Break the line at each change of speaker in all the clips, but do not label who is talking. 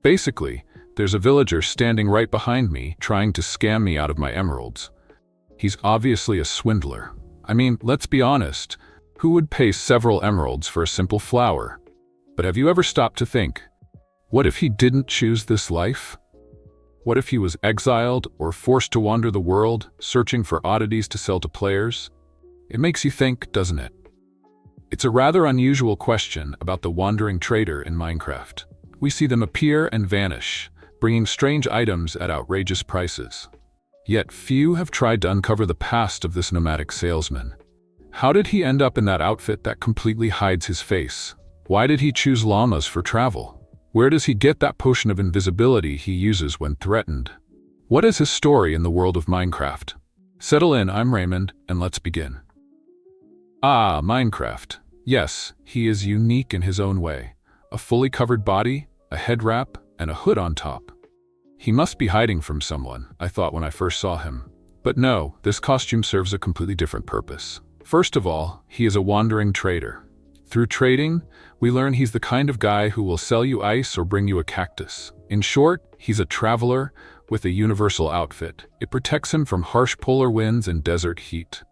Basically, there's a villager standing right behind me trying to scam me out of my emeralds. He's obviously a swindler. I mean, let's be honest, who would pay several emeralds for a simple flower? But have you ever stopped to think, what if he didn't choose this life? What if he was exiled or forced to wander the world, searching for oddities to sell to players? It makes you think, doesn't it? It's a rather unusual question about the wandering trader in Minecraft. We see them appear and vanish, bringing strange items at outrageous prices. Yet few have tried to uncover the past of this nomadic salesman. How did he end up in that outfit that completely hides his face? Why did he choose llamas for travel? Where does he get that potion of invisibility he uses when threatened? What is his story in the world of Minecraft? Settle in, I'm Raymond, and let's begin. Ah, Minecraft. Yes, he is unique in his own way. A fully covered body, a head wrap, and a hood on top. He must be hiding from someone, I thought when I first saw him. But no, this costume serves a completely different purpose. First of all, he is a wandering trader. Through trading, we learn he's the kind of guy who will sell you ice or bring you a cactus. In short, he's a traveler with a universal outfit. It protects him from harsh polar winds and desert heat.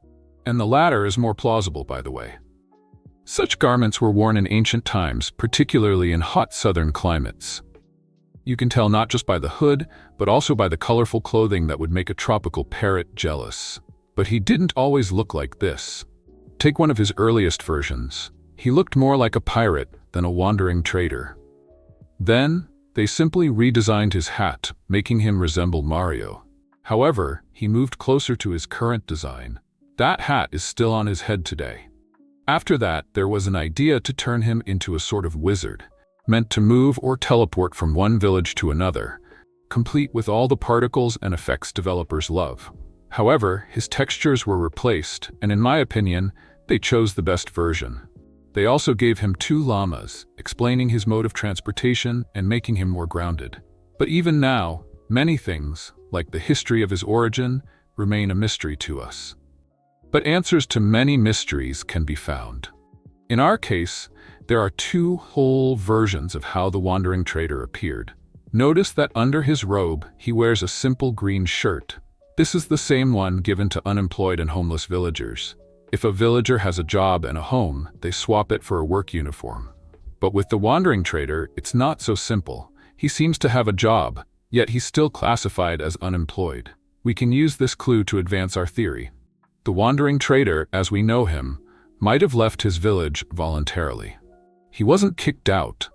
And the latter is more plausible, by the way. Such garments were worn in ancient times, particularly in hot southern climates. You can tell not just by the hood, but also by the colorful clothing that would make a tropical parrot jealous. But he didn't always look like this. Take one of his earliest versions. He looked more like a pirate than a wandering trader. Then, they simply redesigned his hat, making him resemble Mario. However, he moved closer to his current design. That hat is still on his head today. After that, there was an idea to turn him into a sort of wizard, meant to move or teleport from one village to another, complete with all the particles and effects developers love. However, his textures were replaced, and in my opinion, they chose the best version. They also gave him 2 llamas, explaining his mode of transportation and making him more grounded. But even now, many things, like the history of his origin, remain a mystery to us. But answers to many mysteries can be found. In our case, there are 2 whole versions of how the wandering trader appeared. Notice that under his robe, he wears a simple green shirt. This is the same one given to unemployed and homeless villagers. If a villager has a job and a home, they swap it for a work uniform. But with the wandering trader, it's not so simple. He seems to have a job, yet he's still classified as unemployed. We can use this clue to advance our theory. The wandering trader, as we know him, might have left his village voluntarily. He wasn't kicked out.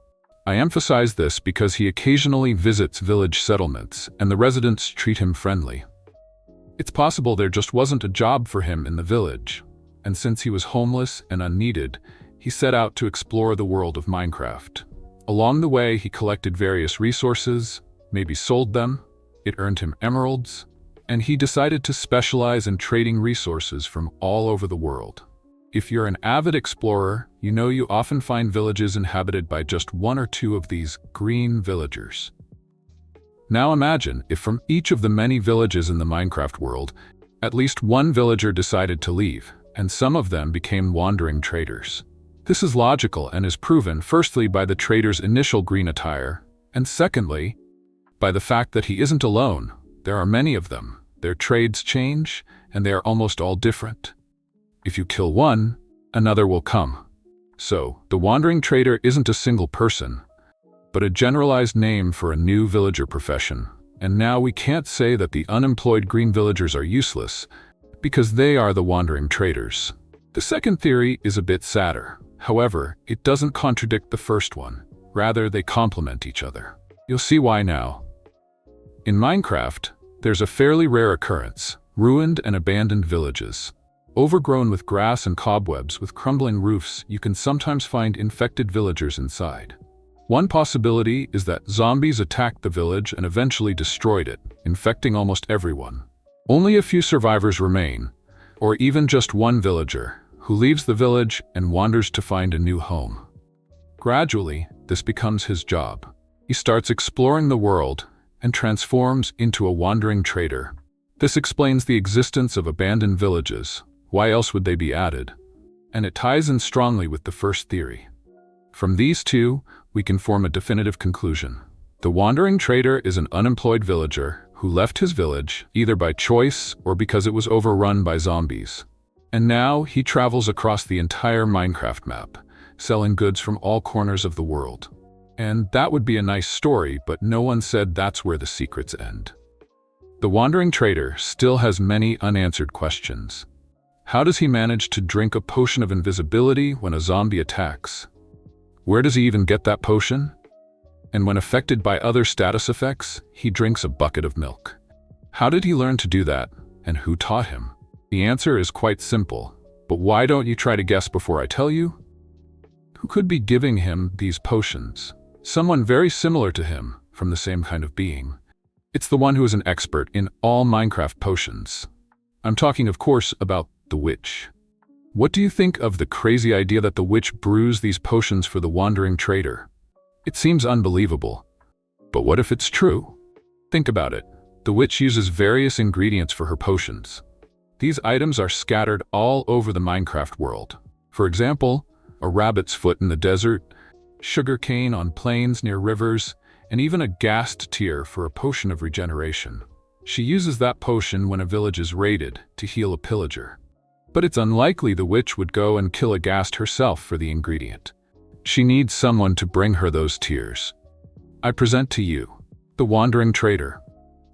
I emphasize this because he occasionally visits village settlements, and the residents treat him friendly. It's possible there just wasn't a job for him in the village. And since he was homeless and unneeded, he set out to explore the world of Minecraft. Along the way, he collected various resources, maybe sold them, it earned him emeralds, and he decided to specialize in trading resources from all over the world. If you're an avid explorer, you know you often find villages inhabited by just 1 or 2 of these green villagers. Now imagine if from each of the many villages in the Minecraft world, at least 1 villager decided to leave, and some of them became wandering traders. This is logical and is proven firstly by the trader's initial green attire, and secondly, by the fact that he isn't alone. There are many of them. Their trades change, and they are almost all different. If you kill one, another will come. So, the wandering trader isn't a single person, but a generalized name for a new villager profession. And now we can't say that the unemployed green villagers are useless, because they are the wandering traders. The second theory is a bit sadder. However, it doesn't contradict the first one. Rather, they complement each other. You'll see why now. In Minecraft, there's a fairly rare occurrence: ruined and abandoned villages. Overgrown with grass and cobwebs with crumbling roofs, you can sometimes find infected villagers inside. One possibility is that zombies attacked the village and eventually destroyed it, infecting almost everyone. Only a few survivors remain, or even just 1 villager, who leaves the village and wanders to find a new home. Gradually, this becomes his job. He starts exploring the world and transforms into a wandering trader. This explains the existence of abandoned villages. Why else would they be added? And it ties in strongly with the first theory. From these 2, we can form a definitive conclusion. The wandering trader is an unemployed villager who left his village either by choice or because it was overrun by zombies. And now he travels across the entire Minecraft map, selling goods from all corners of the world. And that would be a nice story, but no one said that's where the secrets end. The wandering trader still has many unanswered questions. How does he manage to drink a potion of invisibility when a zombie attacks? Where does he even get that potion? And when affected by other status effects, he drinks a bucket of milk. How did he learn to do that, and who taught him? The answer is quite simple, but why don't you try to guess before I tell you? Who could be giving him these potions? Someone very similar to him, from the same kind of being. It's the one who is an expert in all Minecraft potions. I'm talking, of course, about the witch. What do you think of the crazy idea that the witch brews these potions for the wandering trader? It seems unbelievable. But what if it's true? Think about it. The witch uses various ingredients for her potions. These items are scattered all over the Minecraft world. For example, a rabbit's foot in the desert, sugar cane on plains near rivers, and even a ghast tear for a potion of regeneration. She uses that potion when a village is raided to heal a pillager. But it's unlikely the witch would go and kill a ghast herself for the ingredient. She needs someone to bring her those tears. I present to you, the wandering trader.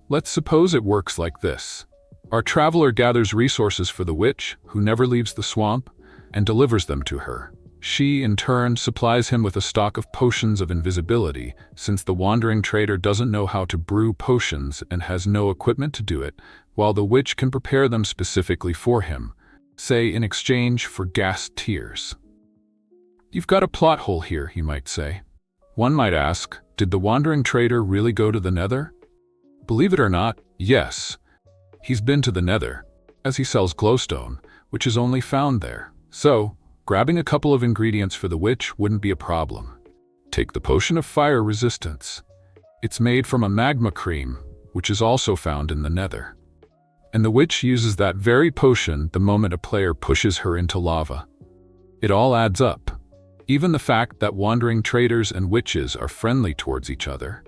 Let's suppose it works like this. Our traveler gathers resources for the witch, who never leaves the swamp, and delivers them to her. She, in turn, supplies him with a stock of potions of invisibility, since the wandering trader doesn't know how to brew potions and has no equipment to do it, while the witch can prepare them specifically for him, say in exchange for ghast tears. You've got a plot hole here, you might say. One might ask, did the wandering trader really go to the Nether? Believe it or not, yes. He's been to the Nether, as he sells glowstone, which is only found there. So, grabbing a couple of ingredients for the witch wouldn't be a problem. Take the potion of fire resistance. It's made from a magma cream, which is also found in the Nether. And the witch uses that very potion the moment a player pushes her into lava. It all adds up. Even the fact that wandering traders and witches are friendly towards each other.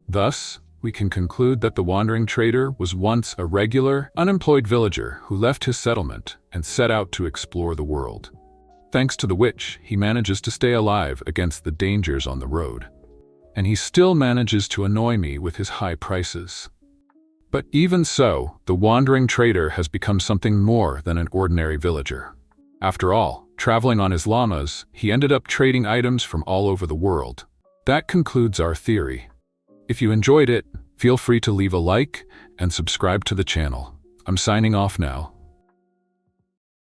Thus, we can conclude that the wandering trader was once a regular, unemployed villager who left his settlement and set out to explore the world. Thanks to the witch, he manages to stay alive against the dangers on the road. And he still manages to annoy me with his high prices. But even so, the wandering trader has become something more than an ordinary villager. After all, traveling on his llamas, he ended up trading items from all over the world. That concludes our theory. If you enjoyed it, feel free to leave a like and subscribe to the channel. I'm signing off now.